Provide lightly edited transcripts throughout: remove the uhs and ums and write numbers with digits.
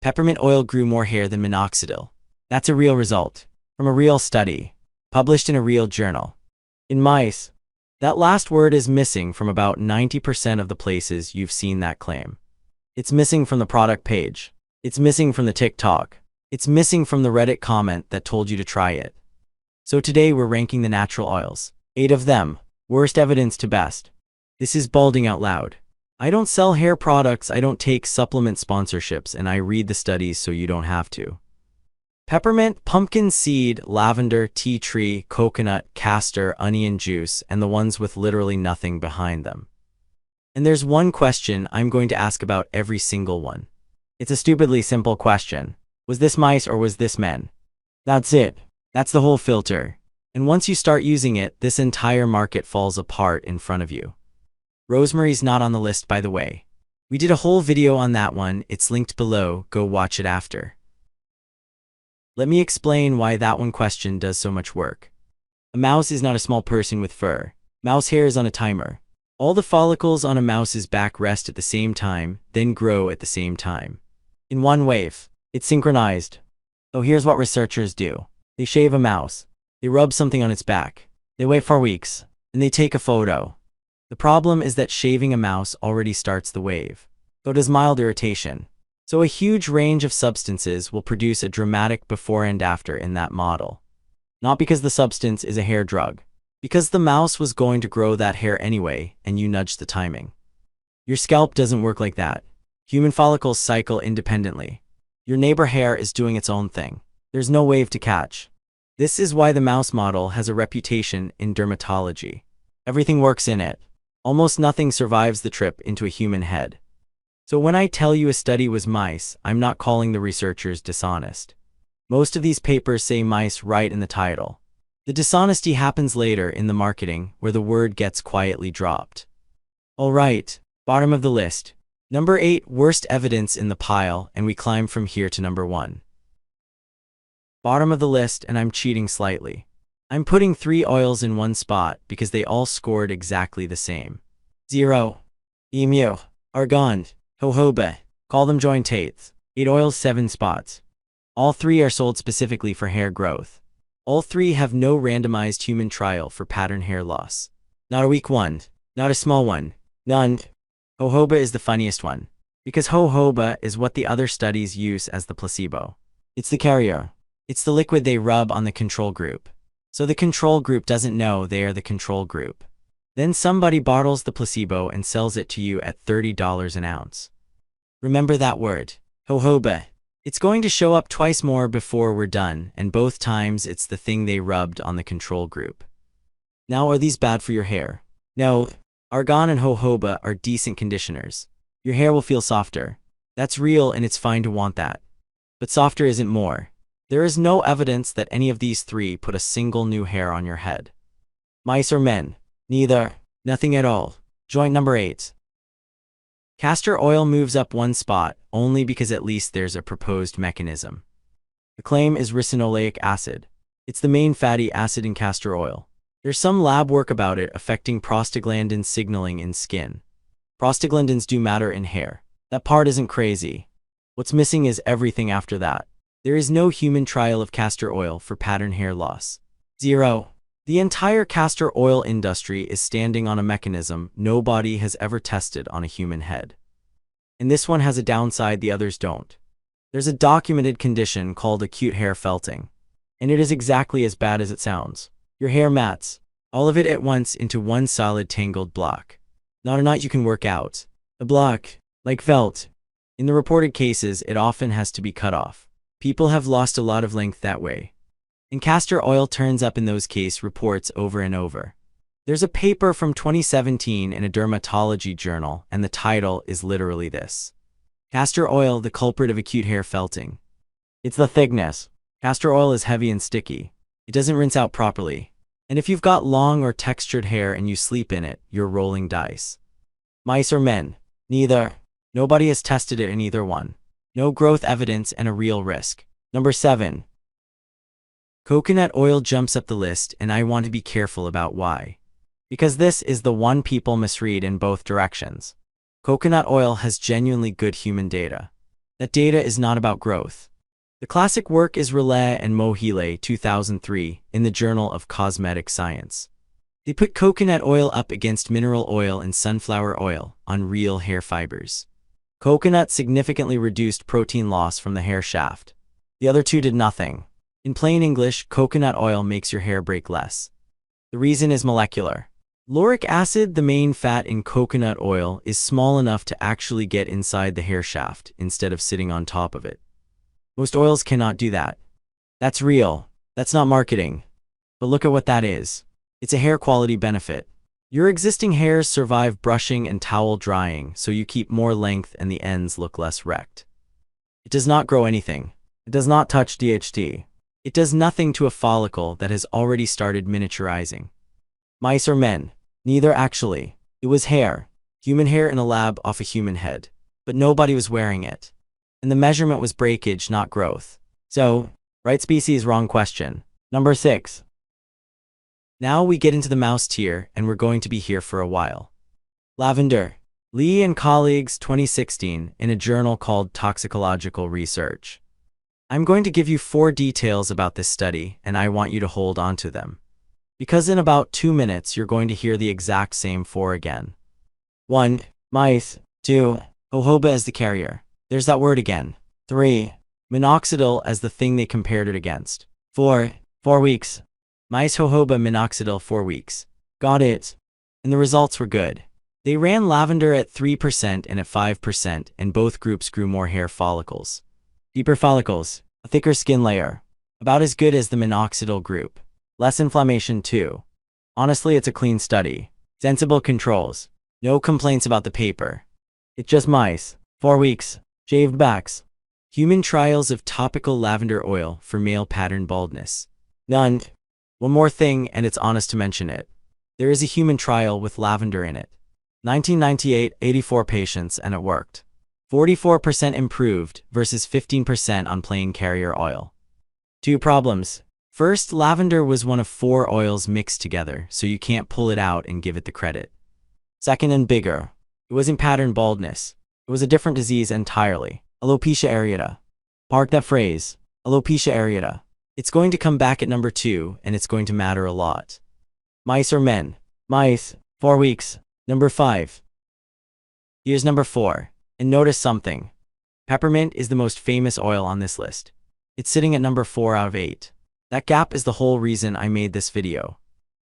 Peppermint oil grew more hair than minoxidil. That's a real result, from a real study, published in a real journal. In mice, that last word is missing from about 90% of the places you've seen that claim. It's missing from the product page. It's missing from the TikTok. It's missing from the Reddit comment that told you to try it. So today we're ranking the natural oils. 8 of them, worst evidence to best. This is Balding Out Loud. I don't sell hair products, I don't take supplement sponsorships, and I read the studies so you don't have to. Peppermint, pumpkin seed, lavender, tea tree, coconut, castor, onion juice, and the ones with literally nothing behind them. And there's one question I'm going to ask about every single one. It's a stupidly simple question. Was this mice or was this men? That's it. That's the whole filter. And once you start using it, this entire market falls apart in front of you. Rosemary's not on the list, by the way. We did a whole video on that one, it's linked below, go watch it after. Let me explain why that one question does so much work. A mouse is not a small person with fur. Mouse hair is on a timer. All the follicles on a mouse's back rest at the same time, then grow at the same time. In one wave. It's synchronized. So here's what researchers do. They shave a mouse. They rub something on its back. They wait for weeks. And they take a photo. The problem is that shaving a mouse already starts the wave. So does mild irritation. So a huge range of substances will produce a dramatic before and after in that model. Not because the substance is a hair drug. Because the mouse was going to grow that hair anyway, and you nudged the timing. Your scalp doesn't work like that. Human follicles cycle independently. Your neighbor hair is doing its own thing. There's no wave to catch. This is why the mouse model has a reputation in dermatology. Everything works in it. Almost nothing survives the trip into a human head. So when I tell you a study was mice, I'm not calling the researchers dishonest. Most of these papers say mice right in the title. The dishonesty happens later in the marketing, where the word gets quietly dropped. Alright, bottom of the list. Number 8, worst evidence in the pile, and we climb from here to number 1. Bottom of the list, and I'm cheating slightly. I'm putting 3 oils in one spot because they all scored exactly the same. 0. Emu. Argan. Jojoba. Call them jointates. 8 oils, 7 spots. All 3 are sold specifically for hair growth. All 3 have no randomized human trial for pattern hair loss. Not a weak one. Not a small one. None. Jojoba is the funniest one. Because jojoba is what the other studies use as the placebo. It's the carrier. It's the liquid they rub on the control group. So the control group doesn't know they are the control group. Then somebody bottles the placebo and sells it to you at $30 an ounce. Remember that word, jojoba. It's going to show up twice more before we're done, and both times it's the thing they rubbed on the control group. Now, are these bad for your hair? No. Argan and jojoba are decent conditioners. Your hair will feel softer. That's real, and it's fine to want that. But softer isn't more. There is no evidence that any of these 3 put a single new hair on your head. Mice or men? Neither. Nothing at all. Joint number 8. Castor oil moves up 1 spot, only because at least there's a proposed mechanism. The claim is ricinoleic acid. It's the main fatty acid in castor oil. There's some lab work about it affecting prostaglandin signaling in skin. Prostaglandins do matter in hair. That part isn't crazy. What's missing is everything after that. There is no human trial of castor oil for pattern hair loss. 0. The entire castor oil industry is standing on a mechanism nobody has ever tested on a human head. And this one has a downside the others don't. There's a documented condition called acute hair felting. And it is exactly as bad as it sounds. Your hair mats, all of it at once into one solid tangled block. Not a knot you can work out. A block, like felt. In the reported cases, it often has to be cut off. People have lost a lot of length that way. And castor oil turns up in those case reports over and over. There's a paper from 2017 in a dermatology journal, and the title is literally this. Castor oil, the culprit of acute hair felting. It's the thickness. Castor oil is heavy and sticky. It doesn't rinse out properly. And if you've got long or textured hair and you sleep in it, you're rolling dice. Mice or men? Neither. Nobody has tested it in either one. No growth evidence and a real risk. Number 7. Coconut oil jumps up the list, and I want to be careful about why. Because this is the one people misread in both directions. Coconut oil has genuinely good human data. That data is not about growth. The classic work is Relais and Mohile 2003 in the Journal of Cosmetic Science. They put coconut oil up against mineral oil and sunflower oil on real hair fibers. Coconut significantly reduced protein loss from the hair shaft. The other two did nothing. In plain English, coconut oil makes your hair break less. The reason is molecular. Lauric acid, the main fat in coconut oil, is small enough to actually get inside the hair shaft instead of sitting on top of it. Most oils cannot do that. That's real. That's not marketing. But look at what that is. It's a hair quality benefit. Your existing hairs survive brushing and towel drying, so you keep more length and the ends look less wrecked. It does not grow anything. It does not touch DHT. It does nothing to a follicle that has already started miniaturizing. Mice or men? Neither actually. It was hair. Human hair in a lab off a human head. But nobody was wearing it. And the measurement was breakage, not growth. So, right species, wrong question. Number 6. Now we get into the mouse tier, and we're going to be here for a while. Lavender. Lee and colleagues 2016 in a journal called Toxicological Research. I'm going to give you 4 details about this study, and I want you to hold on to them. Because in about 2 minutes, you're going to hear the exact same 4 again. 1. Mice. 2. Jojoba as the carrier. There's that word again. 3. Minoxidil as the thing they compared it against. 4. 4 weeks. Mice, jojoba, minoxidil, 4 weeks. Got it. And the results were good. They ran lavender at 3% and at 5%, and both groups grew more hair follicles. Deeper follicles, a thicker skin layer. About as good as the minoxidil group. Less inflammation too. Honestly, it's a clean study. Sensible controls. No complaints about the paper. It's just mice. 4 weeks. Shaved backs. Human trials of topical lavender oil for male pattern baldness. None. One more thing, and it's honest to mention it. There is a human trial with lavender in it. 1998, 84 patients, and it worked. 44% improved versus 15% on plain carrier oil. 2 problems. First, lavender was one of 4 oils mixed together, so you can't pull it out and give it the credit. Second, and bigger. It wasn't pattern baldness. It was a different disease entirely. Alopecia areata. Park that phrase. Alopecia areata. It's going to come back at number 2, and it's going to matter a lot. Mice or men? Mice. 4 weeks. Number 5. Here's number 4. And notice something. Peppermint is the most famous oil on this list. It's sitting at number 4 out of 8. That gap is the whole reason I made this video.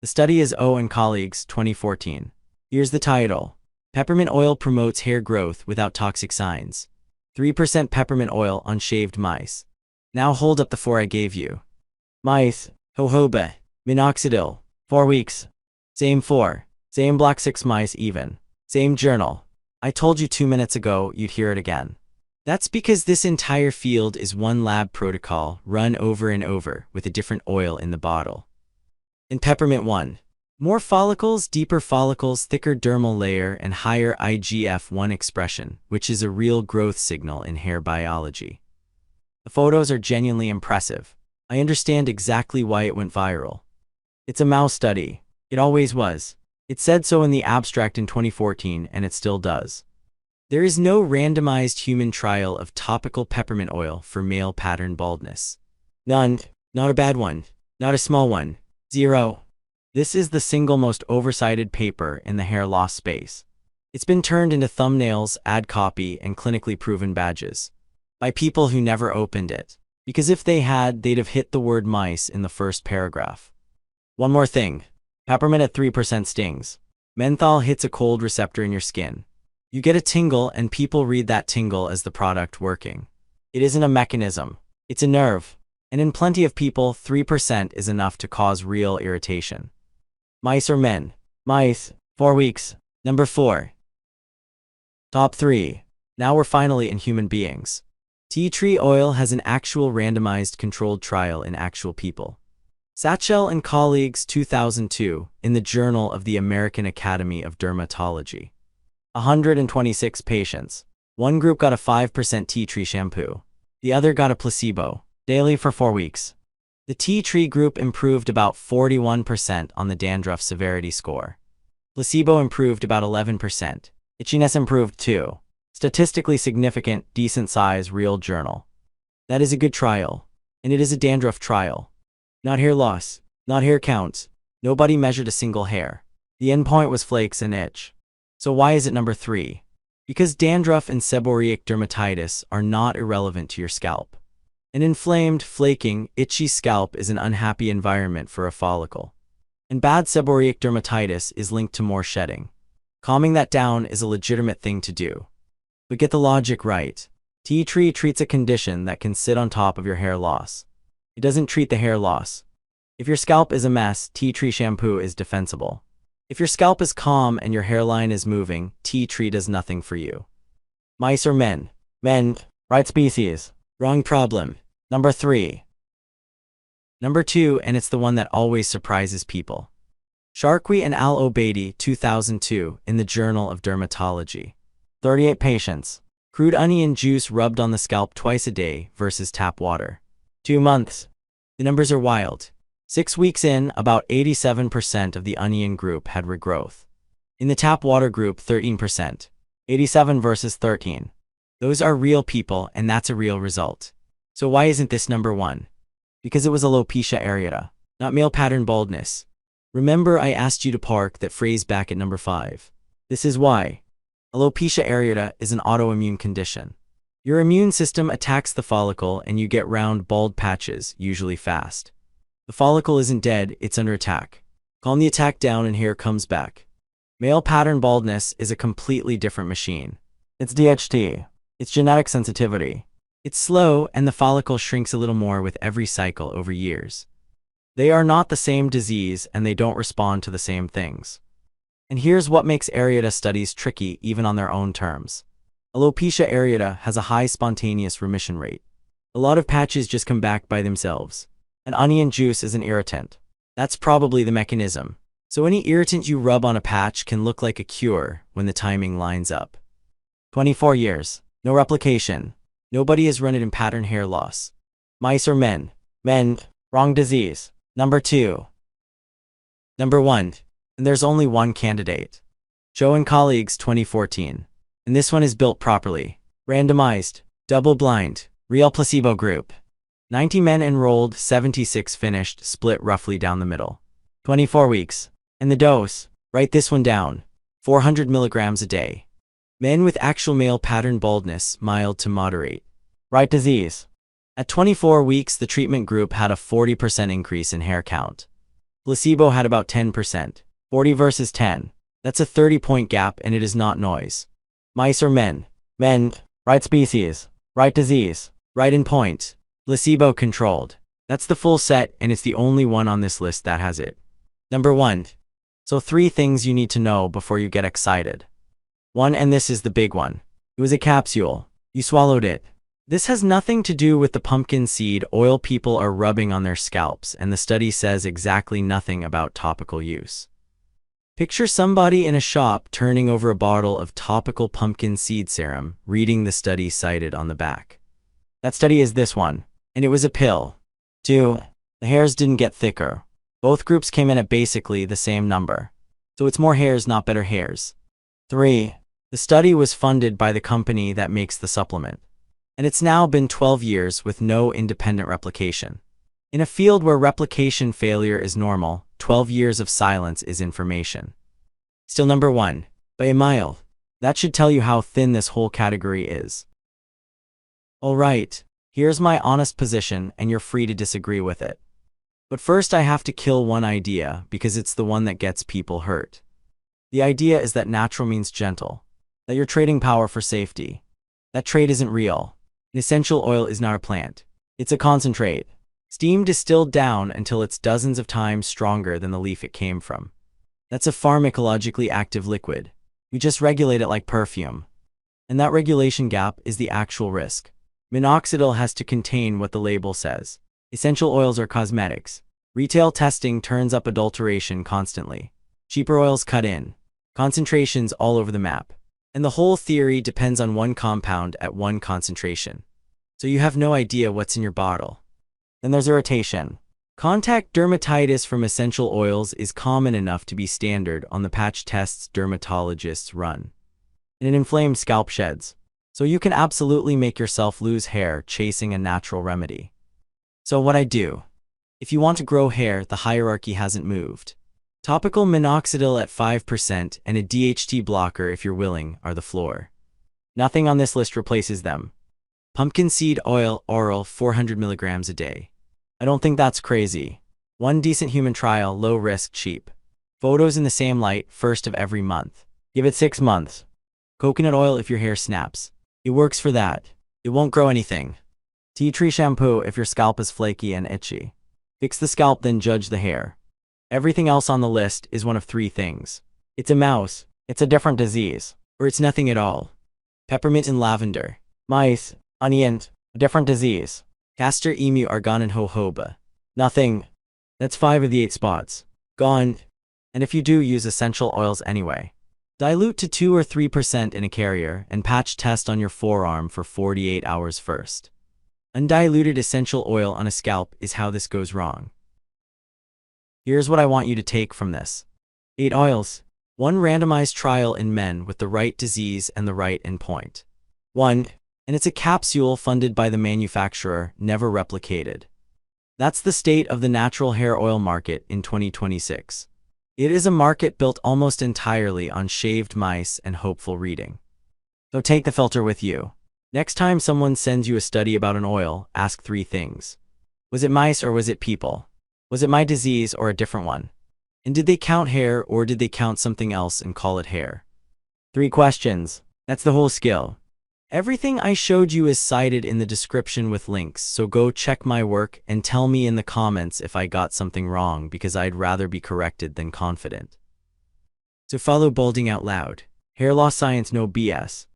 The study is O and colleagues 2014. Here's the title. Peppermint oil promotes hair growth without toxic signs. 3% peppermint oil on shaved mice. Now hold up the 4 I gave you. Mice, jojoba, minoxidil, 4 weeks. Same 4. Same black 6 mice even. Same journal. I told you 2 minutes ago you'd hear it again. That's because this entire field is one lab protocol run over and over with a different oil in the bottle. In Peppermint 1. More follicles, deeper follicles, thicker dermal layer, and higher IGF-1 expression, which is a real growth signal in hair biology. The photos are genuinely impressive. I understand exactly why it went viral. It's a mouse study. It always was. It said so in the abstract in 2014, and it still does. There is no randomized human trial of topical peppermint oil for male pattern baldness. None. Not a bad one. Not a small one. 0. This is the single most oversighted paper in the hair loss space. It's been turned into thumbnails, ad copy, and clinically proven badges. By people who never opened it. Because if they had, they'd have hit the word mice in the first paragraph. One more thing. Peppermint at 3% stings. Menthol hits a cold receptor in your skin. You get a tingle, and people read that tingle as the product working. It isn't a mechanism. It's a nerve. And in plenty of people, 3% is enough to cause real irritation. Mice or men? Mice. 4 weeks. Number 4. Top 3. Now we're finally in human beings. Tea tree oil has an actual randomized controlled trial in actual people. Satchel and colleagues 2002 in the Journal of the American Academy of Dermatology. 126 patients. One group got a 5% tea tree shampoo. The other got a placebo, daily for 4 weeks. The tea tree group improved about 41% on the dandruff severity score. Placebo improved about 11%. Itchiness improved too. Statistically significant, decent size, real journal. That is a good trial. And it is a dandruff trial. Not hair loss, not hair counts. Nobody measured a single hair. The endpoint was flakes and itch. So why is it number 3? Because dandruff and seborrheic dermatitis are not irrelevant to your scalp. An inflamed, flaking, itchy scalp is an unhappy environment for a follicle. And bad seborrheic dermatitis is linked to more shedding. Calming that down is a legitimate thing to do. But get the logic right. Tea tree treats a condition that can sit on top of your hair loss. It doesn't treat the hair loss. If your scalp is a mess, tea tree shampoo is defensible. If your scalp is calm and your hairline is moving, tea tree does nothing for you. Mice or men? Men. Right species. Wrong problem. Number 3. Number 2, and it's the one that always surprises people. Sharkey and Al-Obeidi, 2002, in the Journal of Dermatology. 38 patients. Crude onion juice rubbed on the scalp twice a day versus tap water. 2 months. The numbers are wild. 6 weeks in, about 87% of the onion group had regrowth. In the tap water group, 13%. 87 versus 13. Those are real people, and that's a real result. So why isn't this number 1? Because it was alopecia areata, not male pattern baldness. Remember I asked you to park that phrase back at number 5. This is why. Alopecia areata is an autoimmune condition. Your immune system attacks the follicle and you get round bald patches, usually fast. The follicle isn't dead, it's under attack. Calm the attack down and hair comes back. Male pattern baldness is a completely different machine. It's DHT. It's genetic sensitivity. It's slow and the follicle shrinks a little more with every cycle over years. They are not the same disease and they don't respond to the same things. And here's what makes areata studies tricky even on their own terms. Alopecia areata has a high spontaneous remission rate. A lot of patches just come back by themselves. And onion juice is an irritant. That's probably the mechanism. So any irritant you rub on a patch can look like a cure when the timing lines up. 24 years. No replication. Nobody has run it in pattern hair loss. Mice or men? Men. Wrong disease. Number 2. Number 1. And there's only one candidate. Joe and colleagues 2014. And this one is built properly. Randomized. Double-blind. Real placebo group. 90 men enrolled, 76 finished, split roughly down the middle. 24 weeks. And the dose? Write this one down. 400 milligrams a day. Men with actual male pattern baldness, mild to moderate. Right disease. At 24 weeks, the treatment group had a 40% increase in hair count. Placebo had about 10%. 40 versus 10. That's a 30-point gap and it is not noise. Mice or men? Men. Right species. Right disease. Right endpoint. Placebo controlled. That's the full set and it's the only one on this list that has it. Number 1. So 3 things you need to know before you get excited. 1, and this is the big one. It was a capsule. You swallowed it. This has nothing to do with the pumpkin seed oil people are rubbing on their scalps, and the study says exactly nothing about topical use. Picture somebody in a shop turning over a bottle of topical pumpkin seed serum, reading the study cited on the back. That study is this one, and it was a pill. 2. The hairs didn't get thicker. Both groups came in at basically the same number. So it's more hairs, not better hairs. 3. The study was funded by the company that makes the supplement. And it's now been 12 years with no independent replication. In a field where replication failure is normal, 12 years of silence is information. Still number 1, by a mile. That should tell you how thin this whole category is. Alright, here's my honest position and you're free to disagree with it. But first I have to kill one idea because it's the one that gets people hurt. The idea is that natural means gentle. That you're trading power for safety. That trade isn't real. An essential oil is not a plant. It's a concentrate. Steam distilled down until it's dozens of times stronger than the leaf it came from. That's a pharmacologically active liquid. We just regulate it like perfume. And that regulation gap is the actual risk. Minoxidil has to contain what the label says. Essential oils are cosmetics. Retail testing turns up adulteration constantly. Cheaper oils cut in. Concentrations all over the map. And the whole theory depends on one compound at one concentration. So you have no idea what's in your bottle. Then there's irritation. Contact dermatitis from essential oils is common enough to be standard on the patch tests dermatologists run. And an inflamed scalp sheds. So you can absolutely make yourself lose hair chasing a natural remedy. So what I do? If you want to grow hair, the hierarchy hasn't moved. Topical minoxidil at 5% and a DHT blocker, if you're willing, are the floor. Nothing on this list replaces them. Pumpkin seed oil, oral, 400 milligrams a day. I don't think that's crazy. One decent human trial, low risk, cheap. Photos in the same light, first of every month. Give it 6 months. Coconut oil if your hair snaps. It works for that. It won't grow anything. Tea tree shampoo if your scalp is flaky and itchy. Fix the scalp, then judge the hair. Everything else on the list is one of 3 things. It's a mouse, it's a different disease, or it's nothing at all. Peppermint and lavender. Mice, onion, a different disease. Castor, emu, argan, and jojoba. Nothing. That's 5 of the 8 spots. Gone. And if you do, use essential oils anyway. Dilute to 2 or 3% in a carrier and patch test on your forearm for 48 hours first. Undiluted essential oil on a scalp is how this goes wrong. Here's what I want you to take from this. 8 oils. 1 randomized trial in men with the right disease and the right endpoint. 1. And it's a capsule funded by the manufacturer, never replicated. That's the state of the natural hair oil market in 2026. It is a market built almost entirely on shaved mice and hopeful reading. So take the filter with you. Next time someone sends you a study about an oil, ask 3 things. Was it mice or was it people? Was it my disease or a different one? And did they count hair or did they count something else and call it hair? 3 questions. That's the whole skill. Everything I showed you is cited in the description with links, so go check my work and tell me in the comments if I got something wrong, because I'd rather be corrected than confident. So follow Balding Out Loud. Hair loss science, no BS.